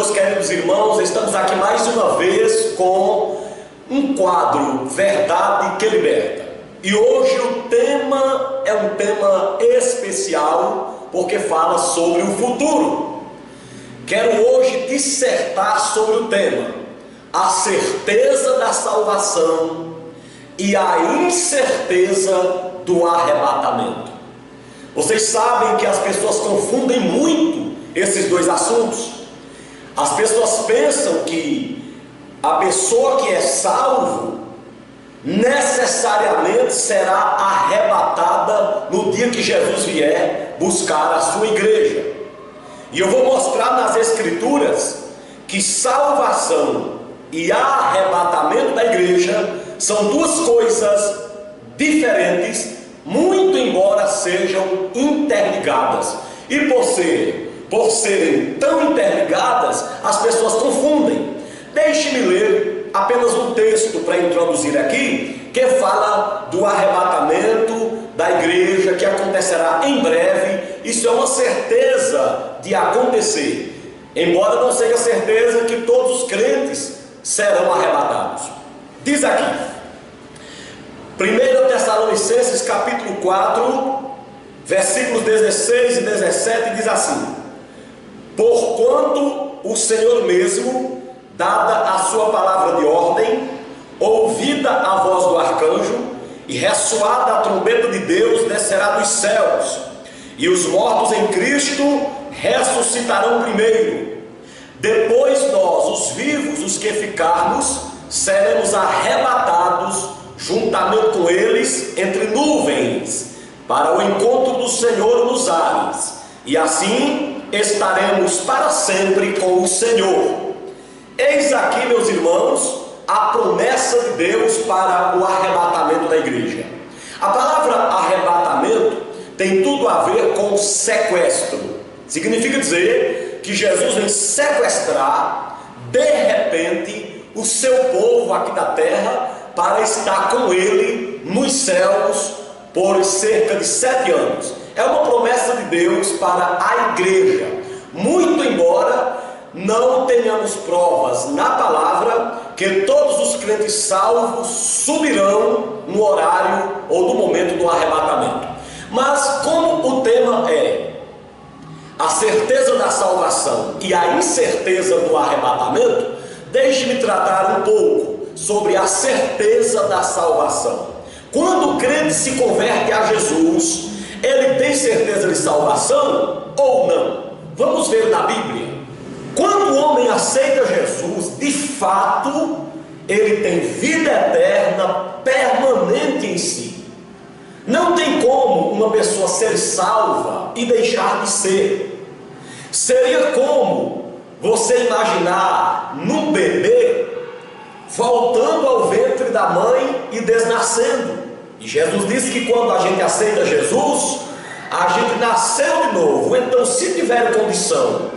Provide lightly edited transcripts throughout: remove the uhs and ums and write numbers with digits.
meus queridos irmãos, estamos aqui mais uma vez com um quadro Verdade que Liberta. E hoje o tema é um tema especial, porque fala sobre o futuro. Quero hoje dissertar sobre o tema: a certeza da salvação e a incerteza do arrebatamento. Vocês sabem que as pessoas confundem muito esses dois assuntos. As pessoas pensam que a pessoa que é salvo necessariamente será arrebatada no dia que Jesus vier buscar a sua igreja. E eu vou mostrar nas Escrituras que salvação e arrebatamento da igreja são duas coisas diferentes, muito embora sejam interligadas. E por serem tão interligadas, as pessoas confundem. Deixe-me ler apenas um texto para introduzir aqui, que fala do arrebatamento da igreja, que acontecerá em breve. Isso é uma certeza de acontecer, embora não seja certeza que todos os crentes serão arrebatados. Diz aqui, 1 Tessalonicenses capítulo 4, versículos 16 e 17, diz assim: porquanto o Senhor mesmo, dada a sua palavra de ordem, ouvida a voz do arcanjo e ressoada a trombeta de Deus, descerá dos céus, e os mortos em Cristo ressuscitarão primeiro. Depois nós, os vivos, os que ficarmos, seremos arrebatados juntamente com eles entre nuvens, para o encontro do Senhor nos ares, e assim estaremos para sempre com o Senhor. Eis aqui, meus irmãos, a promessa de Deus para o arrebatamento da igreja. A palavra arrebatamento tem tudo a ver com sequestro. Significa dizer que Jesus vem sequestrar de repente o seu povo aqui da terra para estar com ele nos céus por cerca de 7 anos. É uma promessa de Deus para a igreja, muito embora não tenhamos provas na palavra que todos os crentes salvos subirão no horário ou no momento do arrebatamento. Mas como o tema é a certeza da salvação e a incerteza do arrebatamento, deixe-me tratar um pouco sobre a certeza da salvação. Quando o crente se converte a Jesus, ele tem certeza de salvação ou não? Vamos ver na Bíblia. Quando o homem aceita Jesus, de fato, ele tem vida eterna permanente em si. Não tem como uma pessoa ser salva e deixar de ser. Seria como você imaginar num bebê voltando ao ventre da mãe e desnascendo. E Jesus disse que quando a gente aceita Jesus, a gente nasceu de novo. Então, se tiver condição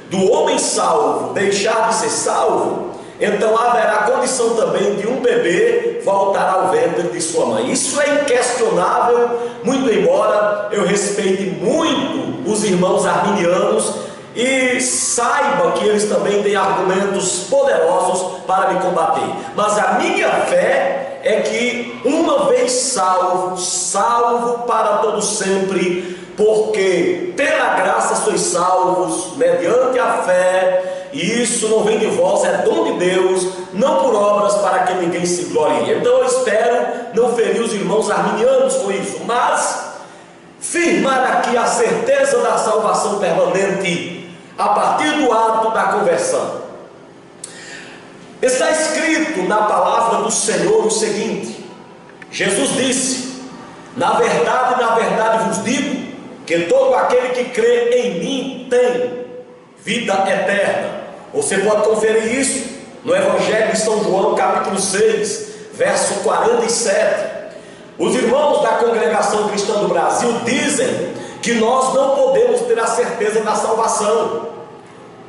do homem salvo deixar de ser salvo, então haverá condição também de um bebê voltar ao ventre de sua mãe. Isso é inquestionável, muito embora eu respeite muito os irmãos arminianos e saiba que eles também têm argumentos poderosos para me combater. Mas a minha fé é que uma vez salvo, salvo para todo sempre, porque pela graça sois salvos, mediante a fé, e isso não vem de vós, é dom de Deus, não por obras para que ninguém se glorie. Então eu espero não ferir os irmãos arminianos com isso, mas firmar aqui a certeza da salvação permanente a partir do ato da conversão. Está escrito na palavra do Senhor o seguinte: Jesus disse: na verdade vos digo, que todo aquele que crê em mim tem vida eterna. Você pode conferir isso no Evangelho de São João, capítulo 6, verso 47. Os irmãos da Congregação Cristã do Brasil dizem que nós não podemos ter a certeza da salvação.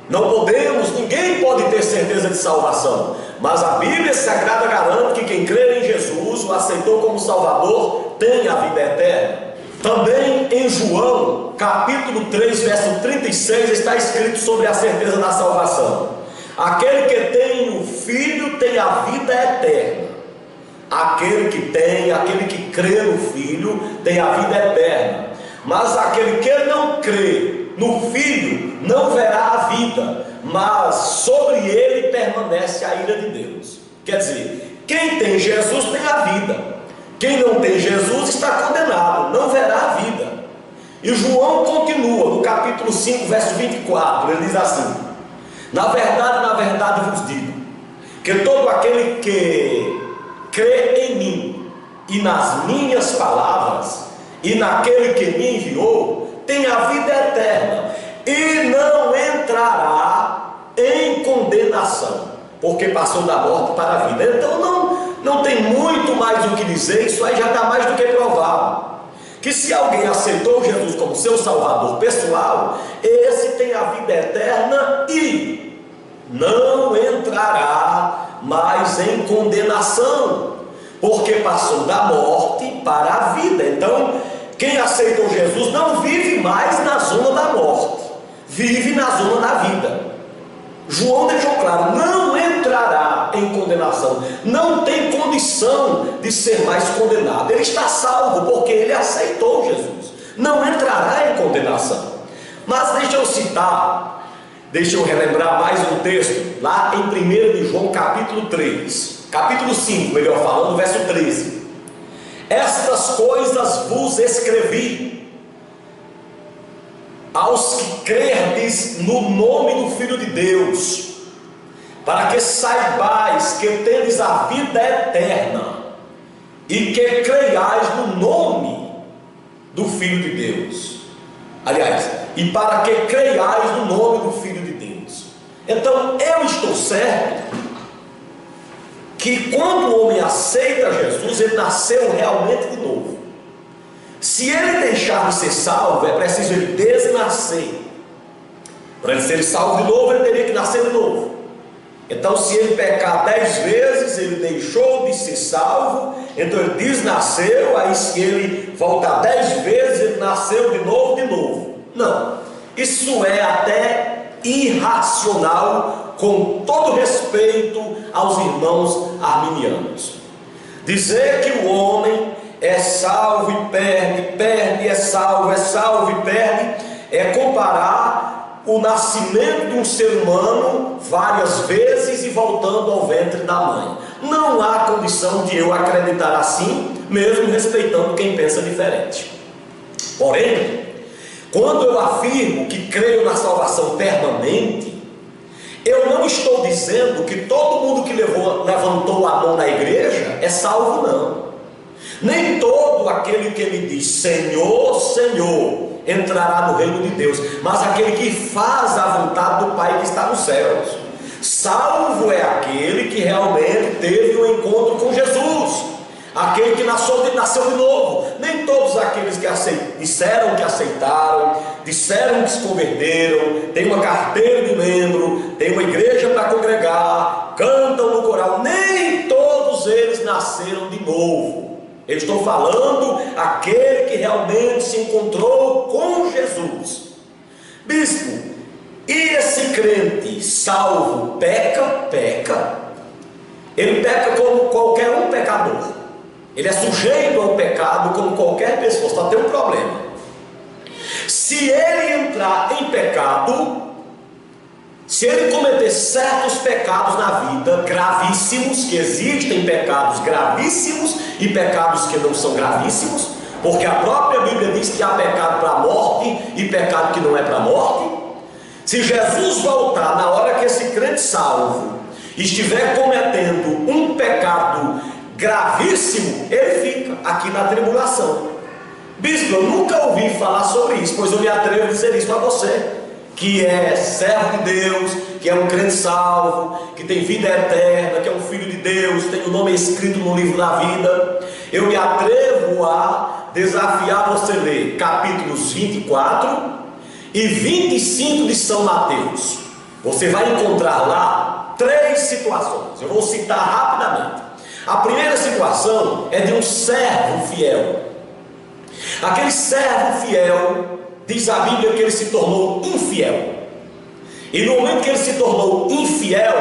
Não podemos, ninguém pode ter certeza de salvação. Mas a Bíblia Sagrada garante que quem crê em Jesus, o aceitou como Salvador, tem a vida eterna. Também em João, capítulo 3, verso 36, está escrito sobre a certeza da salvação: aquele que tem o Filho tem a vida eterna. Aquele que crê no Filho tem a vida eterna. Mas aquele que não crê no Filho não verá a vida, mas sobre ele permanece a ira de Deus. Quer dizer, quem tem Jesus tem a vida. Quem não tem Jesus está condenado, não verá a vida. E João continua no capítulo 5, verso 24, ele diz assim: na verdade vos digo, que todo aquele que crê em mim e nas minhas palavras e naquele que me enviou tem a vida eterna e não entrará em condenação, porque passou da morte para a vida. Então não tem muito mais o que dizer, isso aí já está mais do que provável, que se alguém aceitou Jesus como seu salvador pessoal, esse tem a vida eterna e não entrará mais em condenação, porque passou da morte para a vida. Então, quem aceitou Jesus não vive mais na zona da morte, vive na zona da vida. João deixou claro: não entrará em condenação, não tem condição de ser mais condenado. Ele está salvo porque ele aceitou Jesus, não entrará em condenação. Mas deixa eu relembrar mais um texto, lá em 1 de João capítulo 3, capítulo 5, melhor falando, verso 13: estas coisas vos escrevi aos que crerdes no nome do Filho de Deus, para que saibais que tendes a vida eterna e que creiais no nome do Filho de Deus. Aliás, e para que creiais no nome do Filho de Deus. Então, eu estou certo que quando o homem aceita Jesus, ele nasceu realmente de novo. Se ele deixar de ser salvo, é preciso ele desnascer. Para ele ser salvo de novo, ele teria que nascer de novo. Então, se ele pecar 10 vezes, ele deixou de ser salvo, então ele desnasceu. Aí, se ele voltar 10 vezes, ele nasceu de novo. Não, isso é até irracional, com todo respeito aos irmãos arminianos. Dizer que o homem é salvo e perde, é salvo e perde, é comparar o nascimento de um ser humano várias vezes e voltando ao ventre da mãe. Não há condição de eu acreditar assim, mesmo respeitando quem pensa diferente. Porém, quando eu afirmo que creio na salvação permanente, eu não estou dizendo que todo mundo que levantou a mão na igreja é salvo, não. Nem todo aquele que me diz Senhor, Senhor entrará no reino de Deus, mas aquele que faz a vontade do Pai que está nos céus. Salvo é aquele que realmente teve um encontro com Jesus, aquele que nasceu de novo. Nem todos aqueles que disseram que aceitaram, disseram que se converteram, tem uma carteira de membro, tem uma igreja para congregar, cantam no coral, nem todos eles nasceram de novo. Eu estou falando aquele que realmente se encontrou com Jesus. Bispo, e esse crente salvo peca? Ele peca como qualquer um pecador. Ele é sujeito ao pecado como qualquer pessoa, só tem um problema. Se ele entrar em pecado, se ele cometer certos pecados na vida, gravíssimos, que existem pecados gravíssimos e pecados que não são gravíssimos, porque a própria Bíblia diz que há pecado para a morte e pecado que não é para a morte. Se Jesus voltar na hora que esse crente salvo estiver cometendo um pecado gravíssimo, ele fica aqui na tribulação. Bispo, eu nunca ouvi falar sobre isso, pois eu me atrevo a dizer isso para você, que é servo de Deus, que é um crente salvo, que tem vida eterna, que é um filho de Deus, tem o nome escrito no livro da vida. Eu me atrevo a desafiar você a ler capítulos 24 e 25 de São Mateus. Você vai encontrar lá 3 situações, eu vou citar rapidamente. A primeira situação é de um servo fiel. Aquele servo fiel, diz a Bíblia que ele se tornou infiel. E no momento que ele se tornou infiel,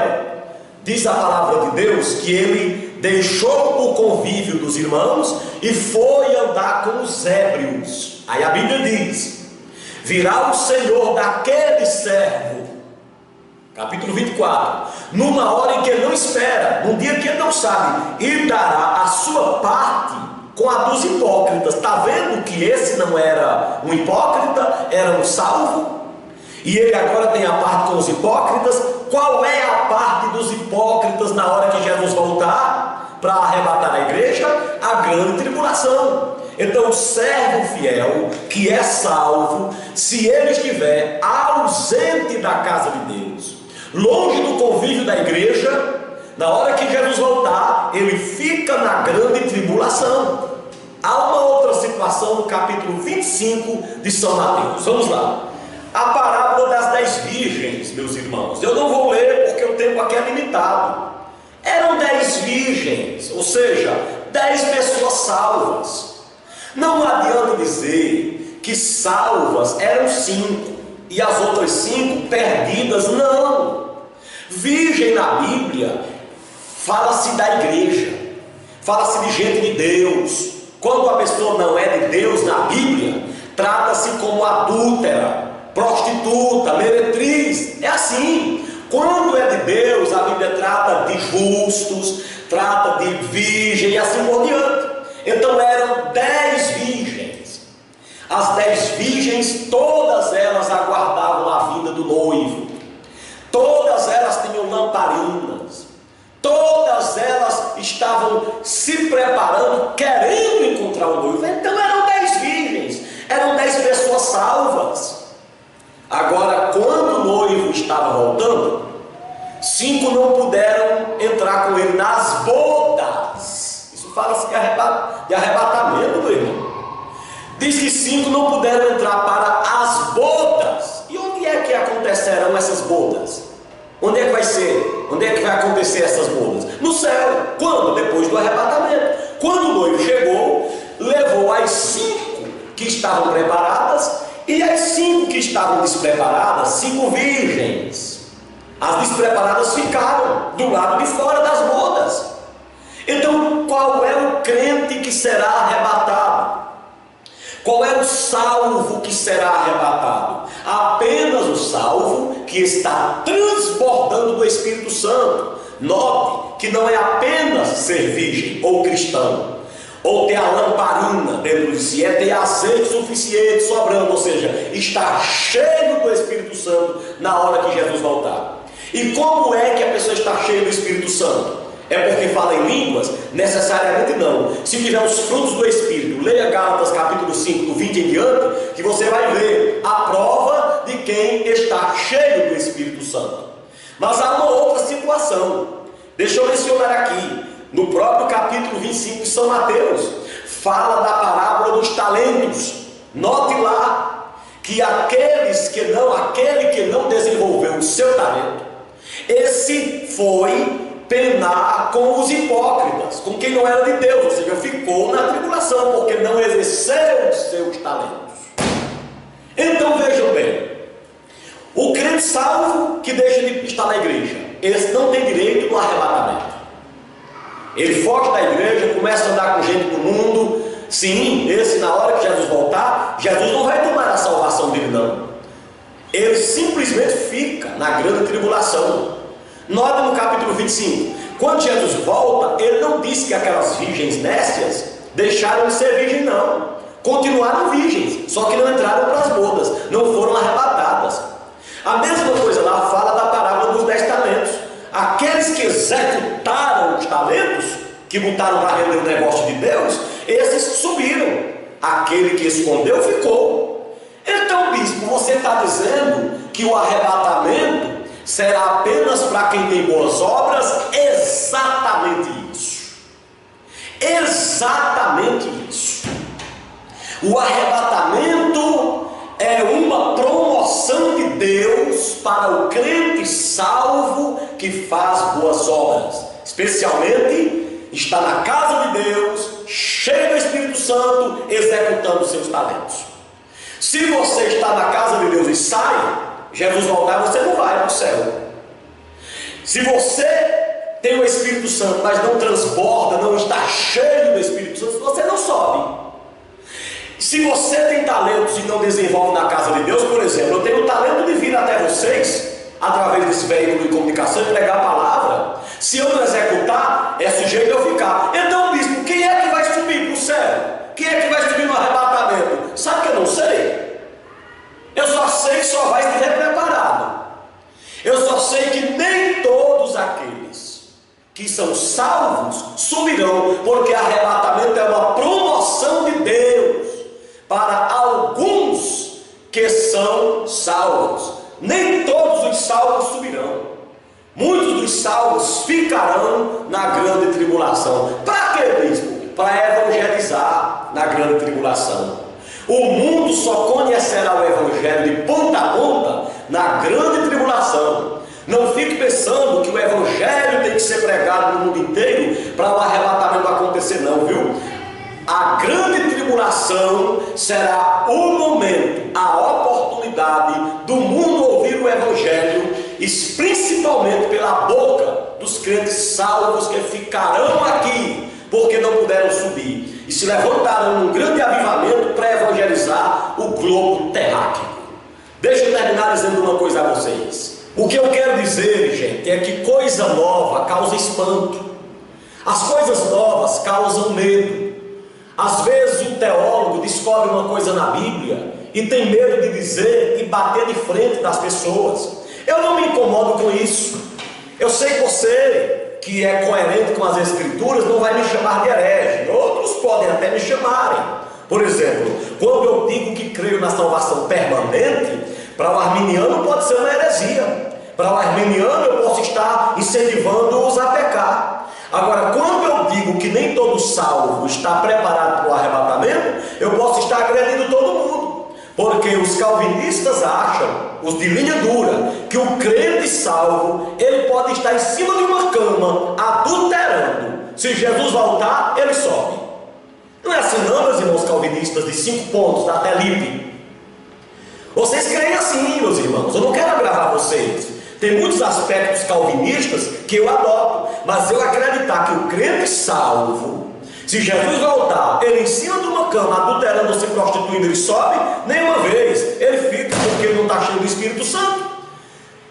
diz a palavra de Deus que ele deixou o convívio dos irmãos e foi andar com os ébrios. Aí a Bíblia diz: virá o Senhor daquele servo, capítulo 24, numa hora em que ele não espera, num dia que ele não sabe, e dará a sua parte com a dos hipócritas. Está vendo que esse não era um hipócrita, era um salvo? E ele agora tem a parte com os hipócritas. Qual é a parte dos hipócritas na hora que Jesus voltar para arrebatar a igreja? A grande tribulação. Então o servo fiel, que é salvo, se ele estiver ausente da casa de Deus, longe do convívio da igreja, na hora que Jesus voltar, ele fica na grande tribulação. Há uma outra situação no capítulo 25 de São Mateus. Vamos lá. A parábola das 10 virgens, meus irmãos. Eu não vou ler porque o tempo aqui é limitado. Eram 10 virgens, ou seja, 10 pessoas salvas. Não adianta dizer que salvas eram 5 e as outras 5 perdidas. Não. Virgem na Bíblia fala-se da igreja, fala-se de gente de Deus. Quando a pessoa não é de Deus na Bíblia, trata-se como adúltera, prostituta, meretriz. É assim. Quando é de Deus, a Bíblia trata de justos, trata de virgem e assim por diante. Então eram 10 virgens. As 10 virgens, todas elas aguardavam a vinda do noivo. Todas elas tinham lamparinas. Todas elas estavam se preparando, querendo encontrar o noivo. Então eram 10 virgens, eram 10 pessoas salvas. Agora, quando o noivo estava voltando, 5 não puderam entrar com ele nas bodas. Isso fala-se de arrebatamento, meu irmão. Diz que 5 não puderam entrar para as bodas. E onde é que acontecerão essas bodas? Onde é que vai ser? Onde é que vai acontecer essas bodas? No céu. Quando? Depois do arrebatamento. Quando o noivo chegou, levou as 5 que estavam preparadas e as 5 que estavam despreparadas, 5 virgens. As despreparadas ficaram do lado de fora das bodas. Então, qual é o crente que será arrebatado? Qual é o salvo que será arrebatado? Apenas o salvo que está transbordando do Espírito Santo. Note que não é apenas ser virgem ou cristão, ou ter a lamparina dentro de si, é ter azeite suficiente sobrando, ou seja, estar cheio do Espírito Santo na hora que Jesus voltar. E como é que a pessoa está cheia do Espírito Santo? É porque fala em línguas? Necessariamente não. Se tiver os frutos do Espírito, leia Gálatas capítulo 5, do 20 em diante, que você vai ver a prova de quem está cheio do Espírito Santo. Mas há uma outra situação. Deixa eu mencionar aqui, no próprio capítulo 25 de São Mateus, fala da parábola dos talentos. Note lá que aquele que não desenvolveu o seu talento, esse foi penar com os hipócritas, com quem não era de Deus, ou seja, ficou na tribulação, porque não exerceu os seus talentos. Então vejam bem, o crente salvo que deixa de estar na igreja, esse não tem direito no arrebatamento. Ele foge da igreja, começa a andar com gente do mundo. Sim, esse na hora que Jesus voltar, Jesus não vai tomar a salvação dele não. Ele simplesmente fica na grande tribulação. Nota no capítulo 25, quando Jesus volta, ele não disse que aquelas virgens nécias deixaram de ser virgem, não. Continuaram virgens, só que não entraram para as bodas, não foram arrebatadas. A mesma coisa lá fala da parábola dos 10 talentos. Aqueles que executaram os talentos, que botaram para render o negócio de Deus, esses subiram. Aquele que escondeu ficou. Então, bispo, você está dizendo que o arrebatamento será apenas para quem tem boas obras? Exatamente isso. Exatamente isso. O arrebatamento é uma promoção de Deus para o crente salvo que faz boas obras, especialmente está na casa de Deus, cheio do Espírito Santo, executando seus talentos. Se você está na casa de Deus e sai, Jesus voltar, você não vai para o céu. Se você tem o Espírito Santo, mas não transborda, não está cheio do Espírito Santo, você não sobe. Se você tem talentos e não desenvolve na casa de Deus, por exemplo, eu tenho o talento de vir até vocês, através desse veículo de comunicação, e pregar a palavra. Se eu não executar, é sujeito eu ficar. Então, bispo, quem é que vai subir para o céu? Quem é que vai subir no arrebatamento? Sabe que eu não sei? Eu só sei que só vai estiver preparado. Eu só sei que nem todos aqueles que são salvos subirão, porque arrebatamento é uma promoção de Deus para alguns que são salvos. Nem todos os salvos subirão. Muitos dos salvos ficarão na grande tribulação. Para quê, bispo? Para evangelizar na grande tribulação. O mundo só conhecerá o evangelho de ponta a ponta na grande tribulação. Não fique pensando que o evangelho tem que ser pregado no mundo inteiro para o arrebatamento acontecer, não, viu? A grande tribulação será o momento, a oportunidade do mundo ouvir o evangelho, e principalmente pela boca dos crentes salvos que ficarão aqui, porque não puderam subir, e se levantarão num grande avivamento para evangelizar o globo terráqueo. Deixa eu terminar dizendo uma coisa a vocês. O que eu quero dizer, gente, é que coisa nova causa espanto. As coisas novas causam medo. Às vezes um teólogo descobre uma coisa na Bíblia e tem medo de dizer e bater de frente das pessoas. Eu não me incomodo com isso. Eu sei que você, que é coerente com as Escrituras, não vai me chamar de herege. Outros podem até me chamarem. Por exemplo, quando eu digo que creio na salvação permanente, para o arminiano pode ser uma heresia. Para o arminiano eu posso estar incentivando-os a pecar. Agora, quando eu digo que nem todo salvo está preparado para o arrebatamento, eu posso estar agredindo todo mundo. Porque os calvinistas acham, os de linha dura, que o crente salvo, ele pode estar em cima de uma cama, adulterando. Se Jesus voltar, ele sobe. Não é assim não, meus irmãos calvinistas de 5 pontos, da Telipe. Vocês creem assim, meus irmãos. Eu não quero agravar vocês. Tem muitos aspectos calvinistas que eu adoto, mas eu acreditar que o crente salvo, se Jesus voltar, ele em cima de uma cama, adulterando, se prostituindo, ele sobe, nenhuma vez, ele fica, porque ele não está cheio do Espírito Santo.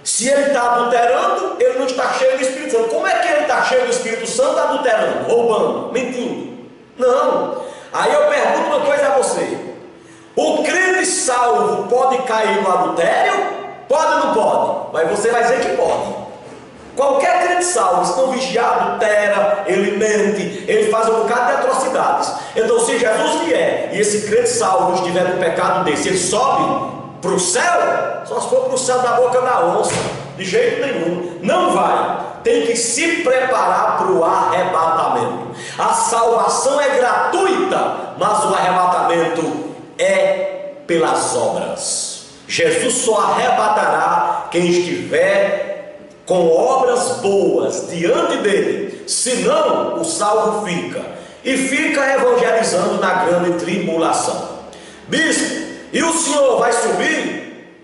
Se ele está adulterando, ele não está cheio do Espírito Santo. Como é que ele está cheio do Espírito Santo adulterando, roubando, mentindo? Não. Aí eu pergunto uma coisa a você: o crente salvo pode cair no adultério? Pode ou não pode? Mas você vai dizer que pode. Qualquer crente salvo, se não vigiar, adultera, ele mente, ele faz um bocado de atrocidades. Então, se Jesus vier e esse crente salvo estiver no pecado desse, ele sobe para o céu? Só se for para o céu da boca da onça. De jeito nenhum. Não vai. Tem que se preparar para o arrebatamento. A salvação é gratuita, mas o arrebatamento é pelas obras. Jesus só arrebatará quem estiver com obras boas diante dele. Senão, o salvo fica. E fica evangelizando na grande tribulação. Bispo, e o senhor vai subir?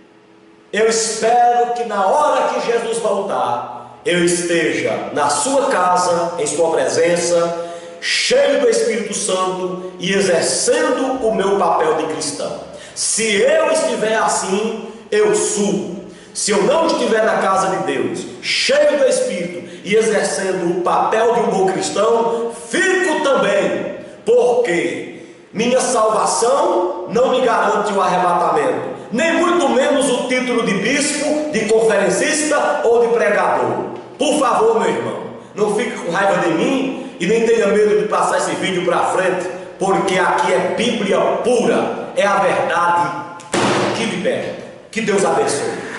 Eu espero que na hora que Jesus voltar, eu esteja na sua casa, em sua presença, cheio do Espírito Santo e exercendo o meu papel de cristão. Se eu estiver assim, eu subo. Se eu não estiver na casa de Deus, cheio do Espírito e exercendo o papel de um bom cristão, fico também, porque minha salvação não me garante o arrebatamento, nem muito menos o título de bispo, de conferencista ou de pregador. Por favor, meu irmão, não fique com raiva de mim e nem tenha medo de passar esse vídeo para frente, porque aqui é Bíblia pura, é a verdade que liberta. Que Deus abençoe.